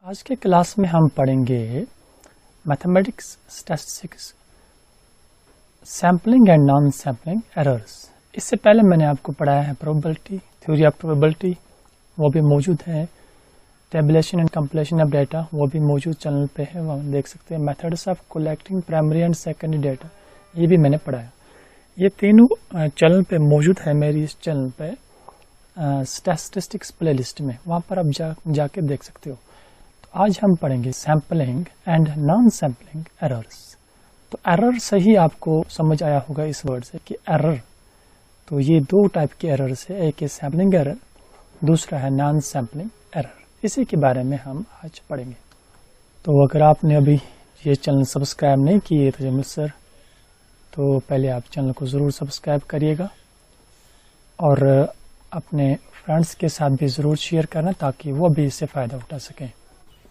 आज के क्लास में हम पढ़ेंगे mathematics statistics sampling and non sampling errors. इससे पहले मैंने आपको पढ़ाया है प्रोबेबिलिटी, थ्योरी ऑफ प्रोबेबिलिटी, वो भी मौजूद है। Tabulation and completion of data, वो भी मौजूद चैनल पे है, वो देख सकते हैं। Methods of collecting primary and secondary data, ये भी मैंने पढ़ाया। ये तीनों चैनल पे मौजूद है, मेरी इस चैनल पे स्टैटिस्टिक्स प्लेलिस्ट में, वहाँ पर आप जाके देख सकते हो। तो आज हम पढ़ेंगे sampling and non sampling errors. तो एरर से ही आपको समझ आया होगा इस वर्ड से कि एरर, तो ये दो टाइप के एरर्स है, एक है सैम्पलिंग एरर, दूसरा है नॉन सैम्पलिंग एरर। इसी के बारे में हम आज पढ़ेंगे। तो अगर आपने अभी ये चैनल सब्सक्राइब नहीं किए तजम्मुल सर, तो पहले आप चैनल को ज़रूर सब्सक्राइब करिएगा और अपने फ्रेंड्स के साथ भी ज़रूर शेयर करना ताकि वो भी इससे फ़ायदा उठा सकें।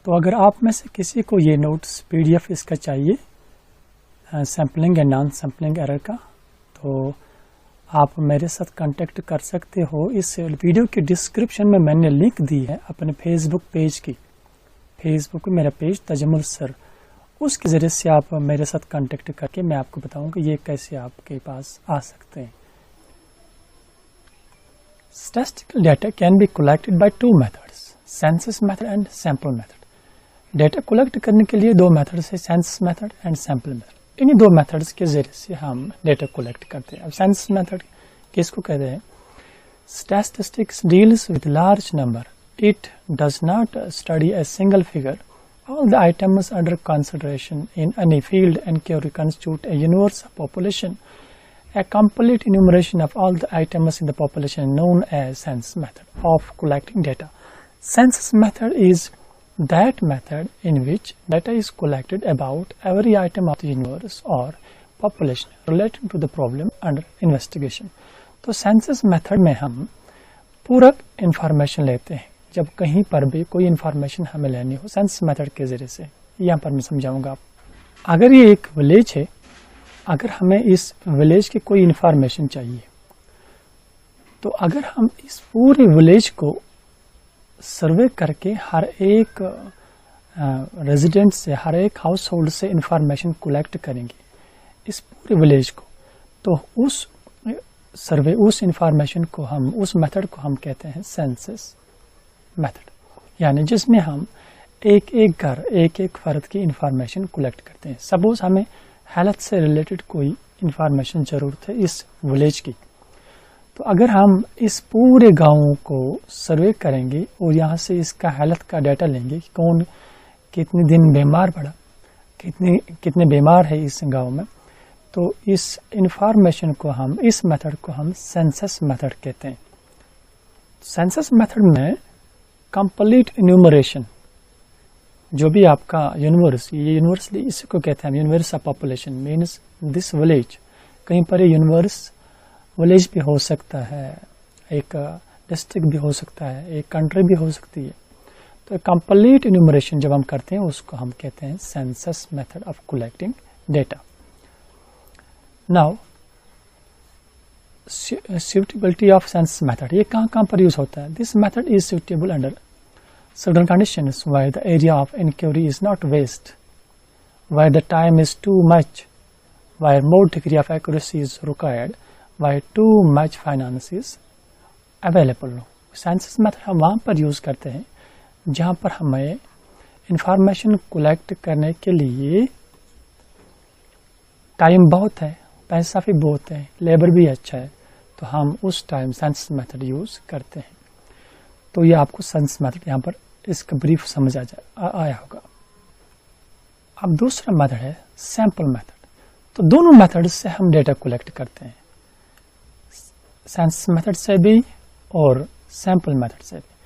तो अगर आप में से किसी को ये नोट्स PDF इसका चाहिए sampling and non sampling error का, तो आप मेरे साथ कांटेक्ट कर सकते हो। इस वीडियो के डिस्क्रिप्शन में मैंने लिंक दी है अपने फेसबुक पेज की। फेसबुक में मेरा पेज तजम्मुल सर, उसके ज़रिए से आप मेरे साथ कांटेक्ट करके मैं आपको बताऊंगा ये कैसे आपके पास आ सकते हैं। Statistical data can be collected by two methods, census method and sample method. Data collect करने के लिए दो मेथड्स है, census method and sample method. इन्हीं दो मेथड्स के जरिए से हम डेटा कलेक्ट करते हैं। अब सेंसस मेथड किसको कहते हैं? Statistics deals with large number, it does not study a single figure. All the items under consideration in any field inquiry constitute a universe of population. A complete enumeration of all the items in the population known as census method of collecting data. Census method is that method in which data is collected about every item of the universe or population relating to the problem under investigation. तो census method में हम पूरा information लेते हैं जब कहीं पर भी कोई इंफॉर्मेशन हमें लेनी हो सेंसस मेथड के जरिए से। यहाँ पर मैं समझाऊंगा। अगर ये एक विलेज है, अगर हमें इस विलेज की कोई इंफॉर्मेशन चाहिए, तो अगर हम इस पूरे विलेज को सर्वे करके हर एक रेजिडेंट से, हर एक हाउस होल्ड से इंफॉर्मेशन कलेक्ट करेंगे इस पूरे विलेज को, तो उस सर्वे, उस इंफॉर्मेशन को हम, उस मेथड को हम कहते हैं सेंसस मेथड। यानी जिसमें हम एक एक घर, एक एक फर्द की इंफॉर्मेशन कलेक्ट करते हैं। सपोज हमें हेल्थ से रिलेटेड कोई इंफॉर्मेशन ज़रूरत है इस विलेज की, तो अगर हम इस पूरे गांव को सर्वे करेंगे और यहाँ से इसका हेल्थ का डाटा लेंगे कि कौन कितने दिन बीमार पड़ा, कितने बीमार है इस गांव में, तो इस इंफॉर्मेशन को हम, इस मेथड को हम सेंसस मेथड कहते हैं। सेंसस मेथड में कंप्लीट इन्यूमरेशन, जो भी आपका यूनिवर्स, ये यूनिवर्सली इसको कहते हैं universe of population, means this village. कहीं पर ये यूनिवर्स विलेज भी हो सकता है, एक डिस्ट्रिक्ट भी हो सकता है, एक कंट्री भी हो सकती है। तो कंप्लीट इन्यूमरेशन जब हम करते हैं उसको हम कहते हैं census method of collecting data. Now suitability of census method, ये कहाँ पर यूज होता है? This method is suitable under certain conditions where the area of inquiry is not vast, where the time is too much, where more degree of accuracy is required, where too much finance is available. Census method हम वहाँ पर use करते हैं जहाँ पर हमें information collect करने के लिए टाइम बहुत है, पैसा भी बहुत है, लेबर भी अच्छा है, तो हम उस टाइम सेंसस मेथड यूज करते हैं। तो ये आपको सेंसस मेथड यहाँ पर इसका ब्रीफ समझ आया होगा। अब दूसरा मेथड है सैंपल मेथड। तो दोनों मेथड से हम डेटा कलेक्ट करते हैं, सेंसस मेथड से भी और सैंपल मेथड से भी।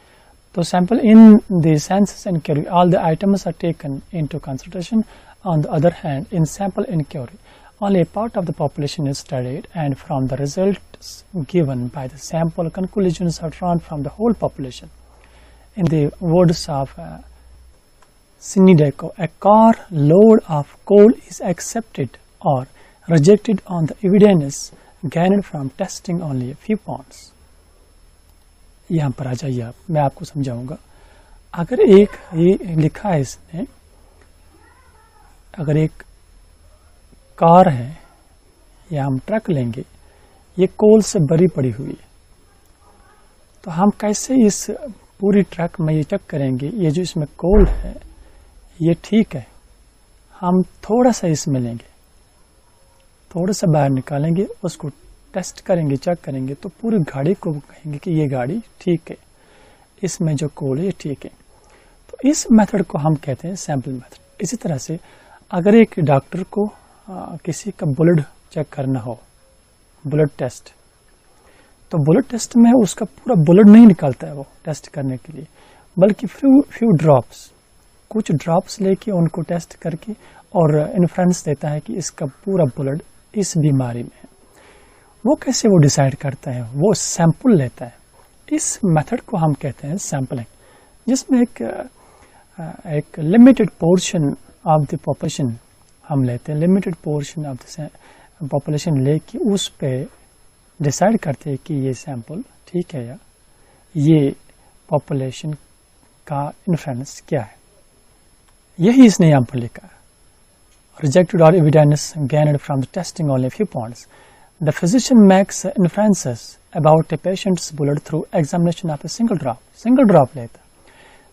तो sample in the census inquiry all the items are taken into consideration. On the other hand in sample inquiry only a part of the population is studied, and from the results given by the sample, conclusions are drawn from the whole population. In the words of Sidney Deco, a car load of coal is accepted or rejected on the evidence gained from testing only a few points. यहाँ पर आ जाइए आप, मैं आपको समझाऊंगा। अगर एक ये लिखा है इसने, अगर एक कार है या हम ट्रक लेंगे, ये कोल से भरी पड़ी हुई है, तो हम कैसे इस पूरी ट्रक में ये चेक करेंगे ये जो इसमें कोल है ये ठीक है। हम थोड़ा सा इसमें लेंगे, थोड़ा सा बाहर निकालेंगे, उसको टेस्ट करेंगे, चेक करेंगे, तो पूरी गाड़ी को कहेंगे कि ये गाड़ी ठीक है, इसमें जो कोल है ये ठीक है। तो इस मेथड को हम कहते हैं सैंपल मेथड। इसी तरह से अगर एक डॉक्टर को किसी का ब्लड चेक करना हो, ब्लड टेस्ट, तो ब्लड टेस्ट में उसका पूरा ब्लड नहीं निकालता है वो टेस्ट करने के लिए, बल्कि फ्यू ड्रॉप्स, कुछ ड्रॉप्स लेके उनको टेस्ट करके और इन्फ्रेंस देता है कि इसका पूरा ब्लड इस बीमारी में है। वो कैसे वो डिसाइड करता है, वो सैंपल लेता है। इस मेथड को हम कहते हैं सैंपलिंग, जिसमें एक limited portion of the population हम लेते हैं, limited portion of the population लेके उस पे डिसाइड करते हैं कि ये सैंपल ठीक है या ये पॉपुलेशन का इन्फ्लुएंस क्या है। यही इसने यहाँ पर लिखा है, rejected or evidence gained from the testing only a few points. The physician makes inferences about a patient's blood through examination of a single drop. Single drop लेता।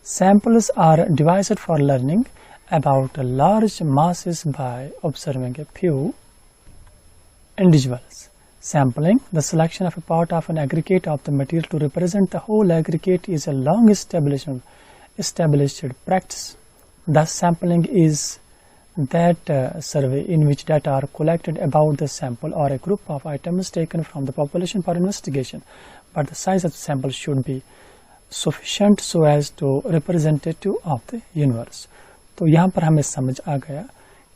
Samples are devised for learning about large masses by observing a few individuals. Sampling, the selection of a part of an aggregate of the material to represent the whole aggregate, is a long established practice. Thus, sampling is that survey in which data are collected about the sample or a group of items taken from the population for investigation, but the size of the sample should be sufficient so as to representative of the universe. तो यहाँ पर हमें समझ आ गया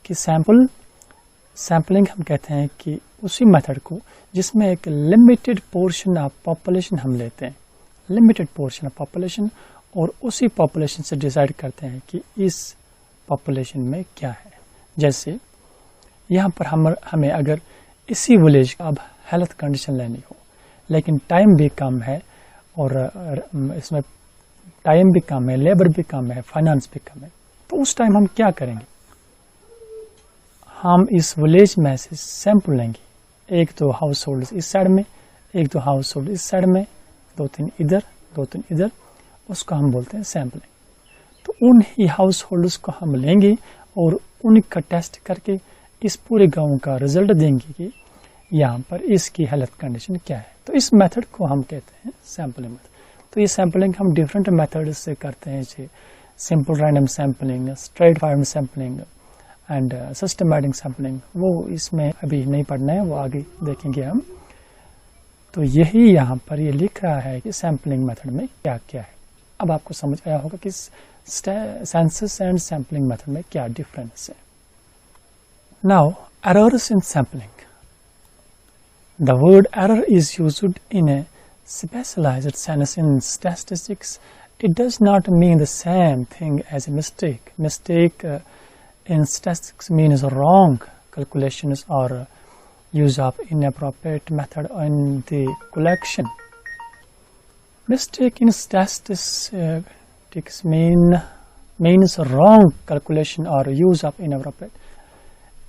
कि sampling हम कहते हैं कि उसी मेथड को जिसमें एक लिमिटेड पोर्शन ऑफ पॉपुलेशन हम लेते हैं, लिमिटेड पोर्शन ऑफ पॉपुलेशन, और उसी पॉपुलेशन से डिसाइड करते हैं कि इस पॉपुलेशन में क्या है। जैसे यहाँ पर हमें अगर इसी विलेज का अब हेल्थ कंडीशन लेनी हो, लेकिन टाइम भी कम है और इसमें टाइम भी कम है, लेबर भी कम है, फाइनेंस भी कम है, तो उस टाइम हम क्या करेंगे? हम इस विलेज में से सैंपल लेंगे, एक दो हाउस होल्ड इस साइड में, एक दो हाउस होल्ड इस साइड में, दो तीन इधर, दो तीन इधर, उसको हम बोलते हैं सैंपलिंग। तो उन ही हाउस होल्ड्स को हम लेंगे और उनका टेस्ट करके इस पूरे गांव का रिजल्ट देंगे कि यहाँ पर इसकी हेल्थ कंडीशन क्या है। तो इस मेथड को हम कहते हैं सैंपलिंग मेथड। तो ये सैंपलिंग हम डिफरेंट मेथड से करते हैं, जैसे simple random sampling, straight forward sampling and systematic sampling. वो इसमें अभी नहीं पढ़ना है, वो आगे देखेंगे हम। तो यही यहाँ पर ये लिख रहा है कि सैंपलिंग मेथड में क्या क्या है। अब आपको समझ आया होगा कि सेंसस एंड सैंपलिंग मेथड में क्या डिफरेंस है। Now errors in sampling. The word error is used in a specialised sense in statistics. It does not mean the same thing as a mistake. Mistake in statistics means wrong calculations or use of inappropriate method in the collection. Mistake in statistics means wrong calculation or use of inappropriate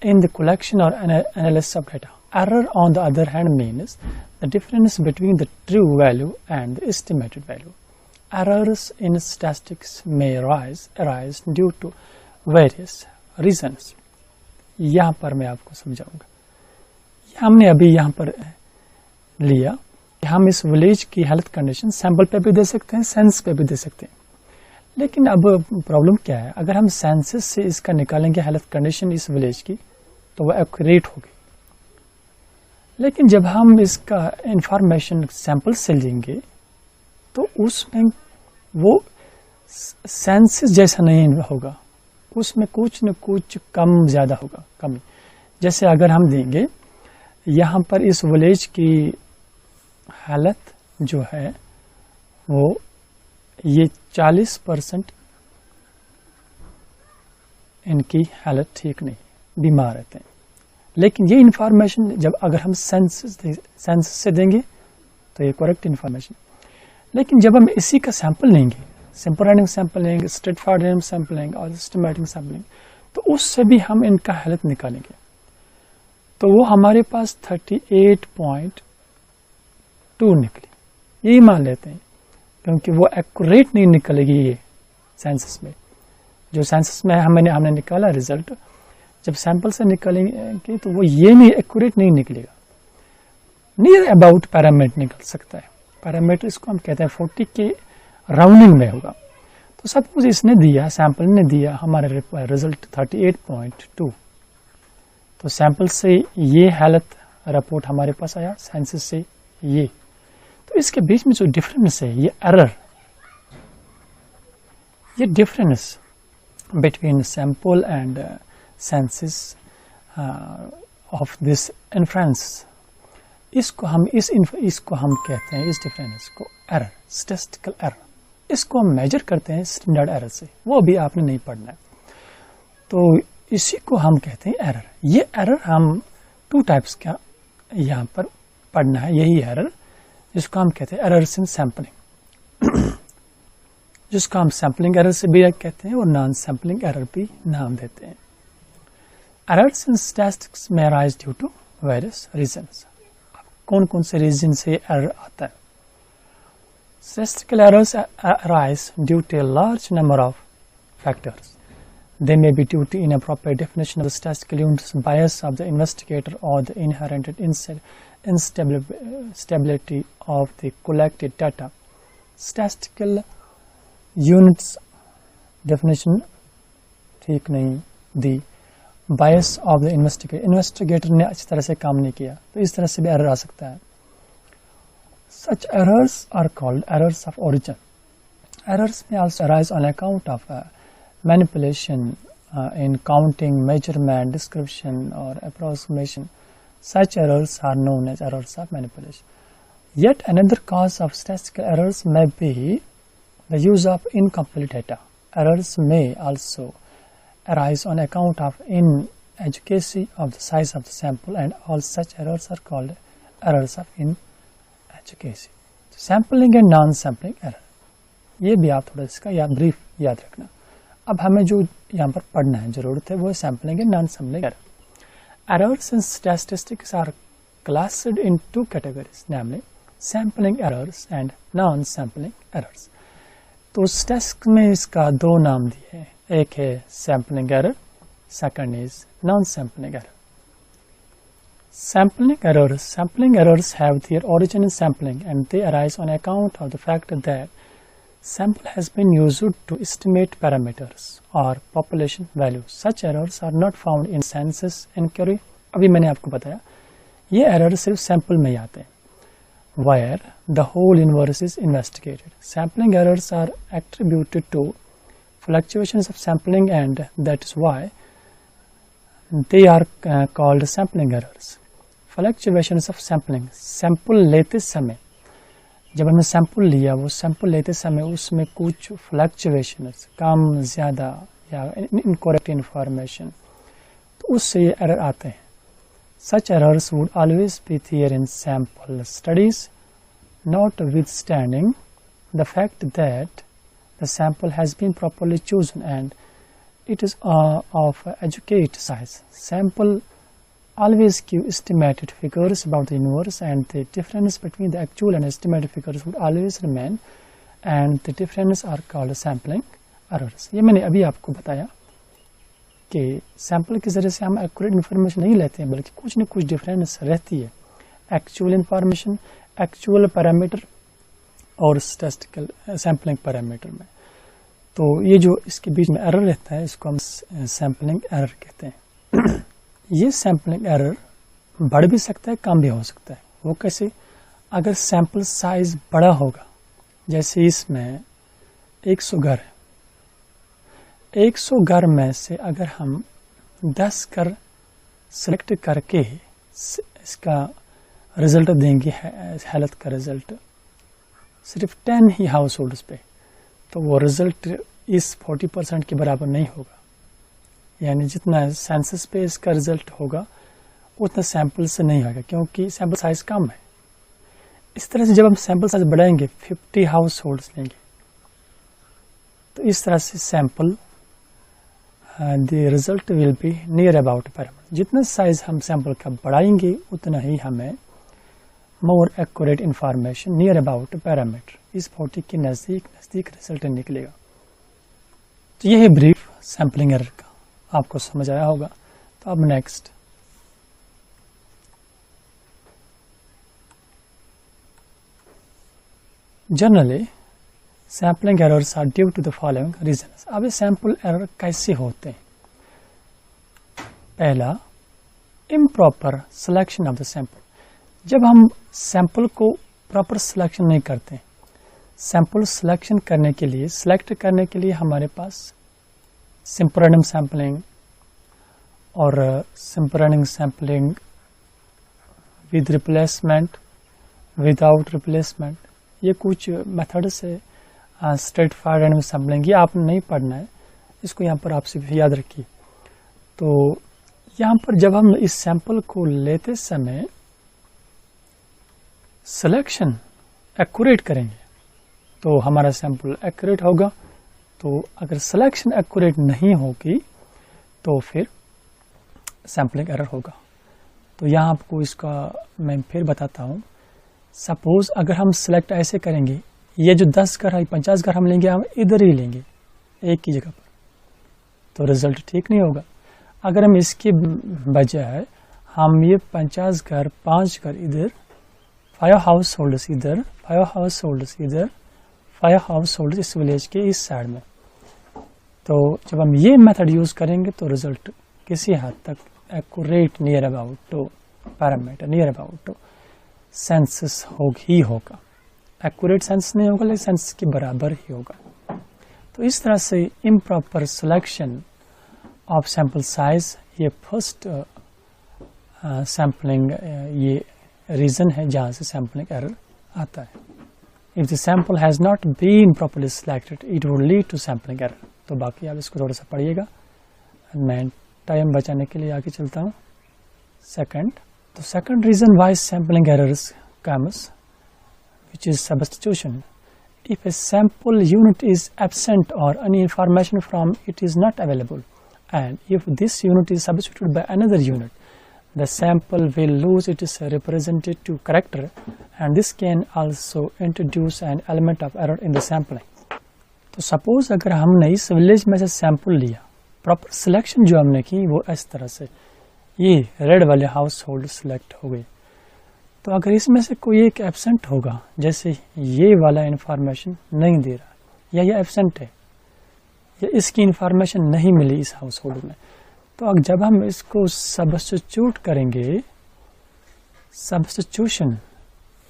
in the collection or analysis of data. Error, on the other hand, means the difference between the true value and the estimated value. Errors in statistics may arise due to various reasons. यहाँ पर मैं आपको समझाऊंगा। हमने अभी यहाँ पर लिया कि हम इस विलेज की हेल्थ कंडीशन सैंपल पे भी दे सकते हैं, सेंस पे भी दे सकते हैं। लेकिन अब प्रॉब्लम क्या है, अगर हम सेंसस से इसका निकालेंगे हेल्थ कंडीशन इस विलेज की, तो वो एक्यूरेट होगी। लेकिन जब हम इसका इंफॉर्मेशन सैंपल से लेंगे तो उसमें वो सेंसस जैसा नहीं होगा, उसमें कुछ न कुछ कम ज़्यादा होगा, कमी। जैसे अगर हम देंगे यहाँ पर इस विलेज की हालत जो है वो ये 40% इनकी हालत ठीक नहीं, बीमार रहते हैं। लेकिन ये इंफॉर्मेशन जब अगर हम सेंसस से देंगे तो ये करेक्ट इंफॉर्मेशन। लेकिन जब हम इसी का सैंपल लेंगे, simple random sampling, straightforward random sampling और सिस्टमैटिक सैम्पलिंग, तो उससे भी हम इनका हेल्थ निकालेंगे। तो वो हमारे पास 38.2 निकली, यही मान लेते हैं, क्योंकि वो एक्यूरेट नहीं निकलेगी ये सेंसस में। जो सेंसस में हमने निकाला रिजल्ट, जब सैंपल से निकलेंगे तो वो ये नहीं एक्यूरेट नहीं निकलेगा, नियर अबाउट पैरामीटर निकल सकता है। पैरामीटर इसको हम कहते हैं 40 के राउंडिंग में होगा। तो सपोज इसने दिया, सैंपल ने दिया हमारे रिजल्ट 38.2, तो सैंपल से ये हेल्थ रिपोर्ट हमारे पास आया, सेंसस से ये। तो इसके बीच में जो डिफरेंस है, ये एरर, ये difference between sample and census of this inference, इसको हम कहते हैं, इस डिफरेंस को एरर, स्टैटिस्टिकल एरर। इसको हम मेजर करते हैं स्टैंडर्ड एरर से, वो भी आपने नहीं पढ़ना है। तो इसी को हम कहते हैं एरर। ये एरर हम 2 टाइप्स का यहाँ पर पढ़ना है, यही एरर जिसको हम कहते हैं एरर्स इन सैम्पलिंग, जिसको हम सैम्पलिंग एरर से भी कहते हैं और नॉन सैम्पलिंग एरर भी नाम देते हैं। एरर्स इन स्टैटिस्टिक्स में arise due to various reasons. कौन कौन से रीजन से एरर आता है? Statistical errors arise due to a large number of factors. They may be due to inappropriate definition of the statistical units, bias of the investigator, or the inherent instability of the collected data. Statistical units definition ठीक नहीं दी, bias of the investigator ने अच्छी तरह से काम नहीं किया, तो इस तरह से भी एरर आ सकता है। Such errors are called errors of origin. Errors may also arise on account of manipulation in counting, measurement, description, or approximation. Such errors are known as errors of manipulation. Yet another cause of statistical errors may be the use of incomplete data. Errors may also arise on account of inadequacy of the size of the sample, and all such errors are called errors of inadequacy. Sampling and non sampling error, ये भी आप थोड़ा इसका brief याद रखना। अब हमें जो यहाँ पर पढ़ना है जरूरत है वो sampling and non sampling error. Errors in statistics are classified in 2 categories, namely sampling errors and non sampling errors. तो स्टैटिस्टिक्स में इसका 2 नाम दिए हैं, एक है sampling error, second is non sampling error. Sampling errors have their origin in sampling, and they arise on account of the fact that sample has been used to estimate parameters or population values. Such errors are not found in census inquiry. अभी मैंने आपको बताया ये error सिर्फ sample में ही आते हैं, where the whole universe is investigated. Sampling errors are attributed to fluctuations of sampling, and that is why they are called sampling errors. Fluctuations of sampling, sample लेते समय जब हमने सैंपल लिया, वो सैंपल लेते समय उसमें कुछ फ्लक्चुएशंस, कम ज़्यादा या इनकरेक्ट इन्फॉर्मेशन, तो उससे ये एरर आते हैं। Such errors would always be there in sample studies, notwithstanding the fact that the sample has been properly chosen and it is of adequate size. Sample always give estimated figures about the universe, and the difference between the actual and estimated figures would always remain, and the difference are called sampling errors. ये मैंने अभी आपको बताया कि sample के ज़रिए से हम एक्यूरेट इन्फॉर्मेशन नहीं लेते हैं, बल्कि कुछ न कुछ डिफरेंस रहती है एक्चुअल इन्फॉर्मेशन, एक्चुअल पैरामीटर और स्टैटिस्टिकल सैम्पलिंग पैरामीटर में। तो ये जो इसके बीच में एरर रहता है इसको हम सैम्पलिंग एरर कहते हैं। ये सैम्पलिंग एरर बढ़ भी सकता है, कम भी हो सकता है। वो कैसे? अगर सैंपल साइज बड़ा होगा, जैसे इसमें 100 घर है, 100 घर में से अगर हम 10 घर सेलेक्ट करके इसका रिजल्ट देंगे, हेल्थ का रिजल्ट सिर्फ 10 ही हाउस होल्ड्स पे, तो वो रिजल्ट इस 40% के बराबर नहीं होगा। यानी जितना सेंसस पे इसका रिजल्ट होगा उतना सैंपल से नहीं होगा, क्योंकि सैंपल साइज कम है। इस तरह से जब हम सैंपल साइज बढ़ाएंगे, 50 हाउस होल्ड्स लेंगे, तो इस तरह से sample the result will be near about parameter. जितना साइज हम सैंपल का बढ़ाएंगे उतना ही हमें more accurate information near about parameter इस 40 के नज़दीक रिजल्ट निकलेगा। तो यह है ब्रीफ सैम्पलिंग एरर का, आपको समझ आया होगा। तो अब next generally sampling errors are due to the following reasons. अब ये सैंपल एरर कैसे होते हैं? पहला, improper selection of the sample. जब हम सैंपल को प्रॉपर सिलेक्शन नहीं करते, सैंपल सिलेक्शन करने के लिए सिलेक्ट करने के लिए हमारे पास सिंपल रैंडम सैंपलिंग और simple random sampling with replacement, without replacement, ये कुछ मेथड्स है। स्ट्रेट फॉरवर्ड रैंडम सैंपलिंग ये आपने नहीं पढ़ना है, इसको यहाँ पर आप सिर्फ याद रखिए। तो यहाँ पर जब हम इस सैंपल को लेते समय सिलेक्शन एक्यूरेट करेंगे तो हमारा सैंपल एक्यूरेट होगा। तो अगर सिलेक्शन एक्यूरेट नहीं होगी तो फिर सैंपलिंग एरर होगा। तो यहाँ आपको इसका मैं फिर बताता हूँ। सपोज अगर हम सिलेक्ट ऐसे करेंगे, ये जो 10 घर है 50 घर हम लेंगे, हम इधर ही लेंगे एक ही जगह पर, तो रिजल्ट ठीक नहीं होगा। अगर हम इसके बजाय हम ये 50 घर 5 घर इधर, 5 हाउस होल्डर्स इधर, 5 हाउस होल्डर्स इधर, 5 हाउस होल्डर्स इस विलेज के इस साइड में, तो जब हम ये मेथड यूज करेंगे तो रिजल्ट किसी हद तक accurate near about to parameter, near about to census ही होगा। एक्यूरेट सेंस नहीं होगा लेकिन सेंस के बराबर ही होगा। तो इस तरह से improper selection of sample size ये फर्स्ट सैम्पलिंग ये रीजन है जहाँ से सैम्पलिंग एरर आता है। If the sample has not been properly selected it would lead to sampling error. तो बाकी आप इसको थोड़ा सा पढ़िएगा, मैं टाइम बचाने के लिए आगे चलता हूँ। सेकंड, तो second reason why sampling errors comes which is substitution. If a sample unit is absent or any information from it is not available, and if this unit is substituted by another unit, the sample will lose its representative character, and this can also introduce an element of error in the sampling. तो suppose अगर हमने इस village में से sample लिया, proper selection जो हमने की वो इस तरह से, ये रेड वाले हाउस होल्ड सिलेक्ट हो गई, तो अगर इसमें से कोई एक एब्सेंट होगा, जैसे ये वाला इंफॉर्मेशन नहीं दे रहा या ये एब्सेंट है या इसकी इंफॉर्मेशन नहीं मिली इस हाउस होल्ड में, तो अब जब हम इसको सब्स्टिट्यूट करेंगे, सब्स्टिट्यूशन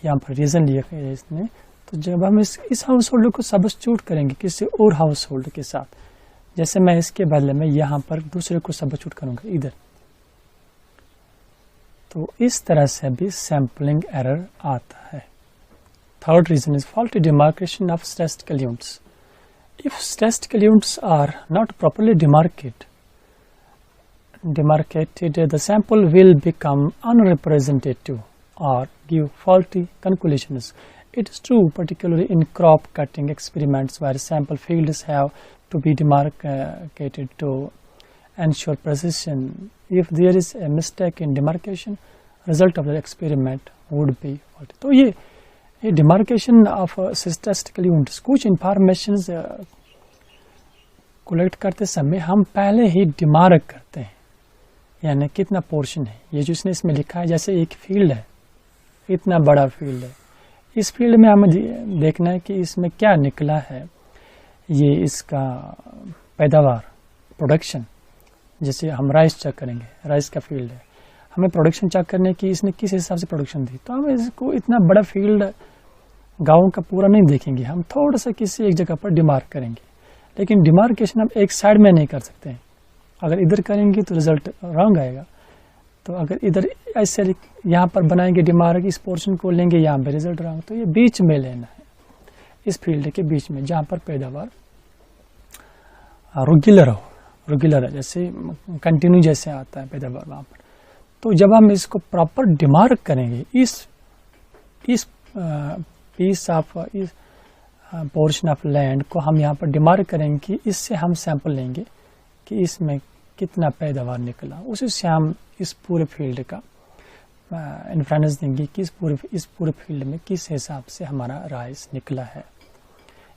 यहाँ पर रीजन लिया है इसने, तो जब हम इस हाउस होल्ड को सब्स्टिट्यूट करेंगे किसी और हाउस होल्ड के साथ, जैसे मैं इसके बदले में यहाँ पर दूसरे को सब्स्टिट्यूट करूँगा इधर, तो इस तरह से भी सैम्पलिंग एरर आता है। Third reason is faulty demarcation of statistical units. If statistical units are not properly demarcated, the sample will become unrepresentative or give faulty conclusions. It is true particularly in crop cutting experiments where sample fields have to be demarcated to ensure precision. If there is a mistake in demarcation, result of the experiment would be faulty. तो ये demarcation of statistical units, कुछ informations collect करते समय हम पहले ही डिमार्क करते हैं, यानी कितना पोर्शन है। ये जो इसने इसमें लिखा है, जैसे एक फील्ड है, इतना बड़ा फील्ड है, इस फील्ड में हमें देखना है कि इसमें क्या निकला है, ये इसका पैदावार, प्रोडक्शन। जैसे हम राइस चेक करेंगे, राइस का फील्ड है, हमें प्रोडक्शन चेक करने की इसने किस हिसाब से प्रोडक्शन दी, तो हम इसको इतना बड़ा फील्ड गाँव का पूरा नहीं देखेंगे, हम थोड़ा सा किसी एक जगह पर डिमार्क करेंगे। लेकिन डिमार्केशन हम एक साइड में नहीं कर सकते हैं, अगर इधर करेंगे तो रिजल्ट रॉन्ग आएगा। तो अगर इधर ऐसे यहाँ पर बनाएंगे डिमार्क, इस पोर्शन को लेंगे, यहाँ पे रिजल्ट रॉन्ग, तो ये बीच में लेना है, इस फील्ड के बीच में जहाँ पर पैदावार रेगुलर हो, रेगुलर है, जैसे कंटिन्यू जैसे आता है पैदावार वहाँ पर। तो जब हम इसको प्रॉपर डिमार्क करेंगे, इस पीस ऑफ इस पोर्शन ऑफ लैंड को हम यहाँ पर डिमार्क करेंगे कि इससे हम सैंपल लेंगे कि इसमें कितना पैदावार निकला, उसी से हम इस पूरे फील्ड का इन्फ्रेंस देंगे कि इस पूरे फील्ड में किस हिसाब से हमारा राइस निकला है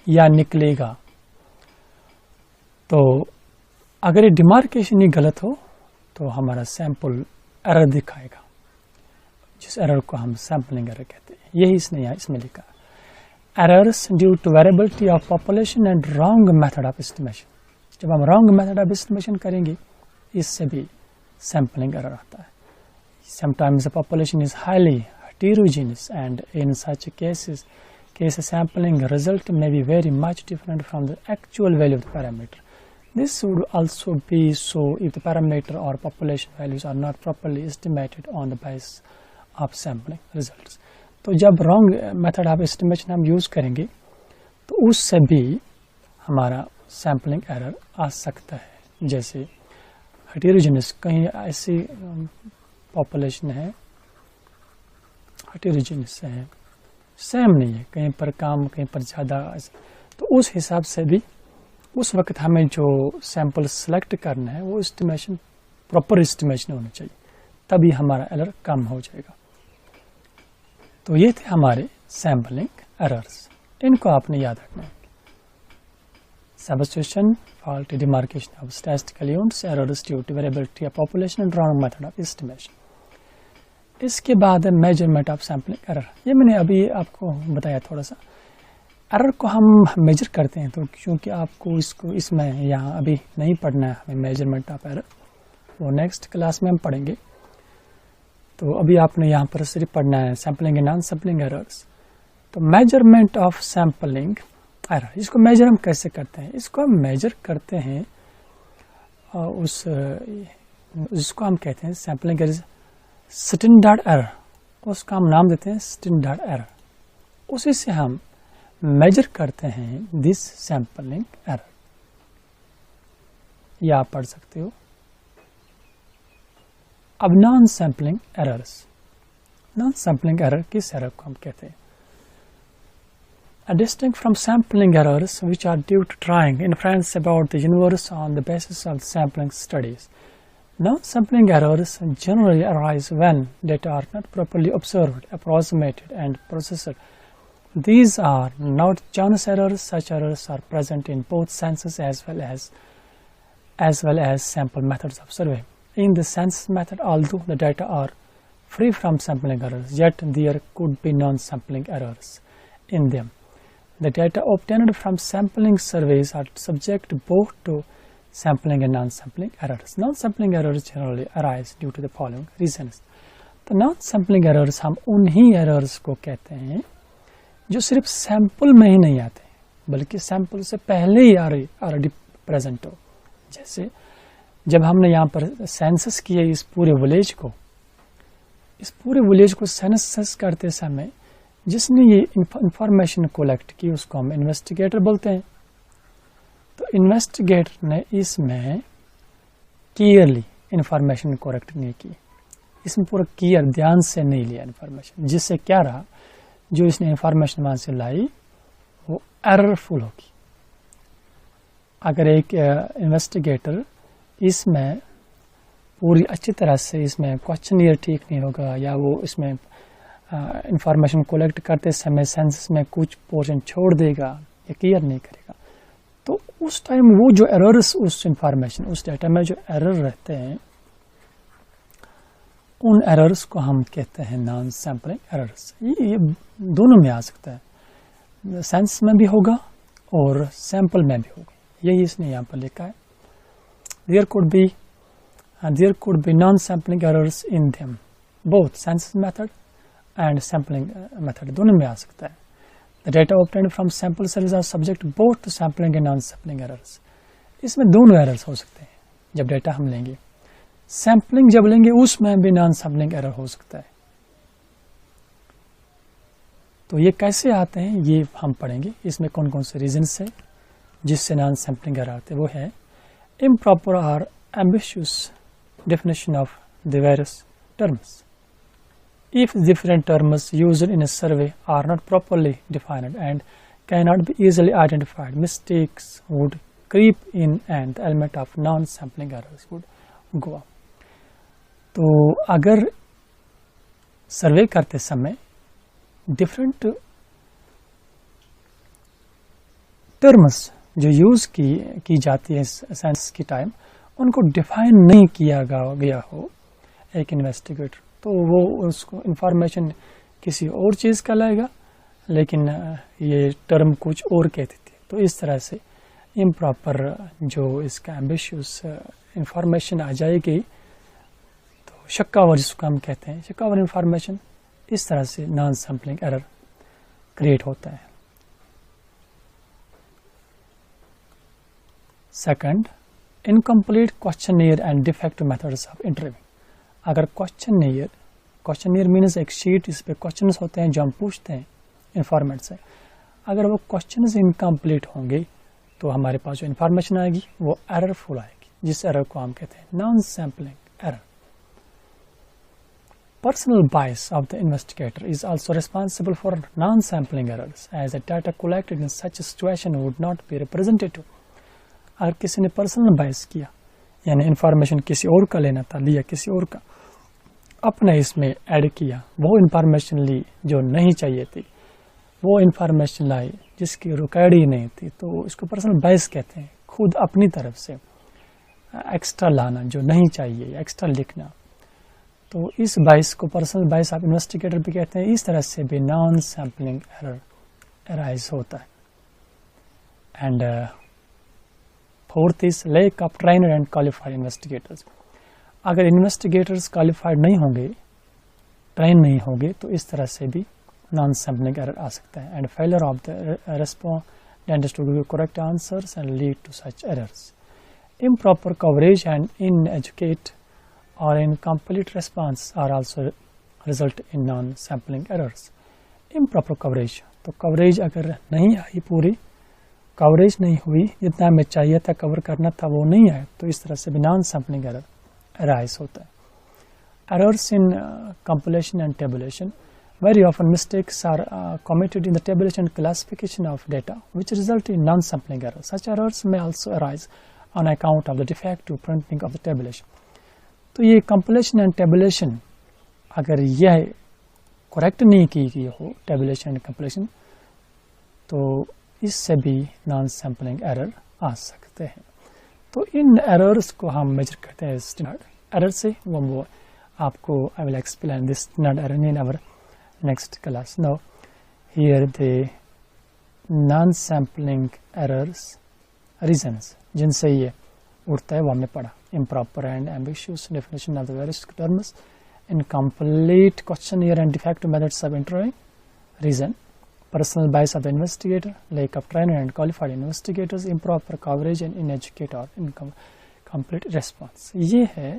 या निकलेगा। तो अगर ये डिमार्केशन ही गलत हो तो हमारा सैंपल एरर दिखाएगा, जिस एरर को हम सैंपलिंग एरर कहते हैं। यही इसमें लिखा है, errors due to variability of population and wrong method of estimation। जब हम wrong method of estimation करेंगे इससे भी sampling error आता है। Sometimes the population is highly heterogeneous and in such cases sampling result may be very much different from the actual value of the parameter। This would also be so if the parameter or population values are not properly estimated on the basis of sampling results। तो जब wrong method of estimation हम use करेंगे तो उससे भी हमारा sampling error आ सकता है। जैसे हेटेरोजेनस, कहीं ऐसी पॉपुलेशन है हेटेरोजेनस है, सेम नहीं है, कहीं पर कम कहीं पर ज़्यादा, तो उस हिसाब से भी उस वक्त हमें जो सैंपल सेलेक्ट करना है वो एस्टिमेशन प्रॉपर एस्टिमेशन होना चाहिए, तभी हमारा एरर कम हो जाएगा। तो ये थे हमारे सैम्पलिंग एरर्स, इनको आपने याद रखना है। Substitution, faulty demarcation of statistical units, errors due to variability of population and wrong method of estimation. इसके बाद है मेजरमेंट ऑफ सैम्पलिंग एरर। ये मैंने अभी आपको बताया थोड़ा सा। एरर को हम मेजर करते हैं तो क्योंकि आपको इसमें यहाँ अभी नहीं पढ़ना है हमें मेजरमेंट ऑफ एरर, वो नेक्स्ट क्लास में हम पढ़ेंगे। तो अभी आपने यहाँ पर सिर्फ पढ़ना है sampling and non sampling errors. तो मेजरमेंट ऑफ सैम्पलिंग एरर, इसको मेजर हम कैसे करते हैं? इसको हम मेजर करते हैं जिसको हम कहते हैं सैम्पलिंग एरर स्टैंडर्ड एरर, उसका हम नाम देते हैं स्टैंडर्ड एरर। उसी से हम मेजर करते हैं दिस सैम्पलिंग एरर। ये आप पढ़ सकते हो। अब non sampling errors, non sampling error किस एरर को हम कहते हैं? Distinct from sampling errors which are due to trying inference about the universe on the basis of sampling studies. Non-sampling errors generally arise when data are not properly observed, approximated and processed. These are not Jones errors. Such errors are present in both census as well as sample methods of survey. In the census method, although the data are free from sampling errors, yet there could be non-sampling errors in them. The data obtained from sampling surveys are subject both to sampling and non-sampling errors. Non-sampling errors generally arise due to the following reasons. तो non-sampling errors हम उन्हीं errors को कहते हैं जो सिर्फ sample में ही नहीं आते बल्कि सैंपल से पहले ही ऑलरेडी प्रेजेंट हो। जैसे जब हमने यहाँ पर सेंसस किए इस पूरे विलेज को सेंसस करते समय जिसने ये इंफॉर्मेशन कलेक्ट की उसको हम इन्वेस्टिगेटर बोलते हैं। तो इन्वेस्टिगेटर ने इसमें क्लियरली इंफॉर्मेशन कलेक्ट नहीं की, इसमें पूरा क्लियर ध्यान से नहीं लिया इंफॉर्मेशन, जिससे क्या रहा, जो इसने इंफॉर्मेशन वहां से लाई वो एररफुल होगी। अगर एक इन्वेस्टिगेटर इसमें पूरी अच्छी तरह से इसमें क्वेश्चनियर ठीक नहीं होगा या वो इसमें इंफॉर्मेशन कलेक्ट करते समय सेंसस में कुछ पोर्शन छोड़ देगा या क्लियर नहीं करेगा, तो उस टाइम वो जो एरर्स उस इंफॉर्मेशन उस डेटा में जो एरर रहते हैं उन एरर्स को हम कहते हैं नॉन सैम्पलिंग एरर्स। ये दोनों में आ सकता है, सेंस में भी होगा और सैंपल में भी होगा, यही इसने यहाँ पर लिखा है। There could be non-sampling errors in them, both census method and sampling method, दोनों में आ सकता है। The data obtained from sample surveys are subject both to sampling and non-sampling errors। इसमें दोनों एरर्स हो सकते हैं जब डेटा हम लेंगे। सैम्पलिंग जब लेंगे उसमें भी नॉन सैम्पलिंग एरर हो सकता है। तो ये कैसे आते हैं ये हम पढ़ेंगे, इसमें कौन कौन से रीजंस है जिससे नॉन सैम्पलिंग एरर आते हैं। वो है improper or ambiguous definition of the various terms. If different terms used in a survey are not properly defined and cannot be easily identified, mistakes would creep in and the element of non-sampling errors would go up. तो अगर सर्वे करते समय different terms जो use की जाती है census की time, उनको डिफाइन नहीं किया गया हो एक इन्वेस्टिगेटर, तो वो उसको इंफॉर्मेशन किसी और चीज़ का लाएगा, लेकिन ये टर्म कुछ और कहती थी। तो इस तरह से इम्प्रॉपर जो इसका एम्बिशियस इंफॉर्मेशन आ जाएगी, तो शक्कावर जिसको हम कहते हैं, शक्कावर इंफॉर्मेशन, इस तरह से नॉन सैम्पलिंग एरर क्रिएट होता है। Second, incomplete questionnaire and defective methods of interview. अगर क्वेश्चनियर मीन्स एक शीट, इस पे क्वेश्चंस होते हैं जो हम पूछते हैं इंफॉर्मेंट से, अगर वो क्वेश्चंस इनकम्प्लीट होंगे तो हमारे पास जो इन्फॉर्मेशन आएगी वो एररफुल आएगी, जिस एरर को हम कहते हैं non sampling error. Personal bias of the investigator is also responsible for non-sampling errors, as the data collected in such a situation would not be representative. अगर किसी ने पर्सनल बायस किया, यानी इन्फॉर्मेशन किसी और का लेना था, लिया किसी और का, अपने इसमें ऐड किया, वो इन्फॉर्मेशन ली जो नहीं चाहिए थी, वो इन्फॉर्मेशन लाई जिसकी रिकॉर्ड ही नहीं थी, तो इसको पर्सनल बायस कहते हैं। खुद अपनी तरफ से एक्स्ट्रा लाना जो नहीं चाहिए, एक्स्ट्रा लिखना, तो इस बायस को पर्सनल बायस ऑफ इन्वेस्टिगेटर भी कहते हैं। इस तरह से भी नॉन सैम्पलिंग एरर अराइज होता है। And fourth is lack of trainer and qualified investigators. अगर इन्वेस्टिगेटर्स क्वालिफाइड नहीं होंगे, ट्रेन नहीं होंगे, तो इस तरह से भी नॉन सैम्पलिंग एरर आ सकता है। And failure of the respondents to give correct answers and lead to such errors. Improper coverage and inadequate or incomplete response are also result in non-sampling errors. Improper coverage, तो coverage अगर नहीं आई, पूरी coverage नहीं हुई, जितना हमें चाहिए था कवर करना था वो नहीं आया, तो इस तरह से भी नॉन सैम्पलिंग एरर अराइज होता है। Errors in compilation and tabulation. Very often mistakes are committed in the tabulation and classification of data, which result in non-sampling error. Such errors may also arise on account of the defective printing of the tabulation. तो ये compilation and tabulation अगर यह correct नहीं की गई हो, tabulation and compilation, तो इससे भी नॉन सैम्पलिंग एरर आ सकते हैं। तो इन एरर्स को हम मेजर करते हैं स्टैंडर्ड एरर से। वो आपको I will explain this standard error in our next class. Now here the non sampling errors reasons जिनसे ये उठता है वो हमने पढ़ा। Improper and ambiguous definition of the various terms, incomplete questionnaire and defective methods of interviewing. Reason: personal bias of the investigator, lack of trained and qualified investigators, improper coverage and inadequate or incomplete response. ये है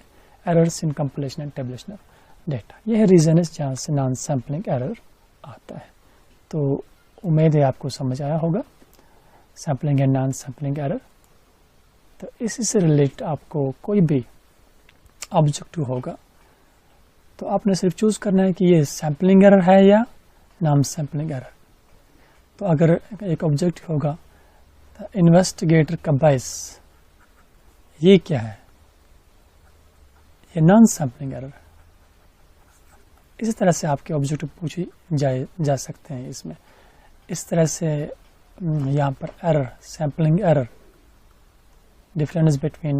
errors in compilation and tabulation of data. ये है reason है जहाँ से non sampling error आता है। तो उम्मीद है आपको समझ आया होगा sampling and non sampling error। तो इसी से रिलेटेड आपको कोई भी ऑब्जेक्टिव होगा तो आपने सिर्फ चूज करना है कि ये सैम्पलिंग एरर है या नॉन सैम्पलिंग एरर। तो अगर एक ऑब्जेक्टिव होगा तो इन्वेस्टिगेटर का बायस ये क्या है, ये नॉन सैम्पलिंग एरर। इसी तरह से आपके ऑब्जेक्टिव पूछे जा सकते हैं इसमें। इस तरह से यहाँ पर error, sampling error, difference between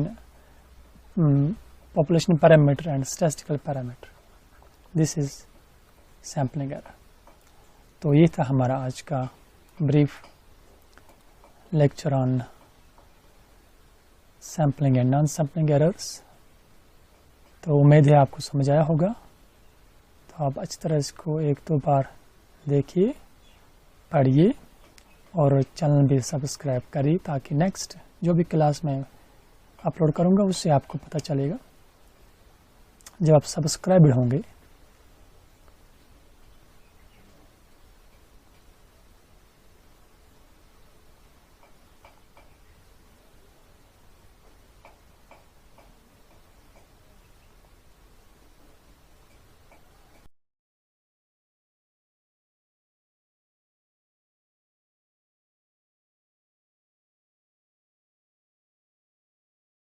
population parameter and statistical parameter, this is sampling error। तो ये था हमारा आज का brief lecture on sampling and non sampling errors. तो उम्मीद है आपको समझ आया होगा। तो आप अच्छी तरह इसको एक दो बार देखिए, पढ़िए और चैनल भी सब्सक्राइब करिए, ताकि नेक्स्ट जो भी क्लास में अपलोड करूंगा उससे आपको पता चलेगा। जब आप सब्सक्राइब होंगे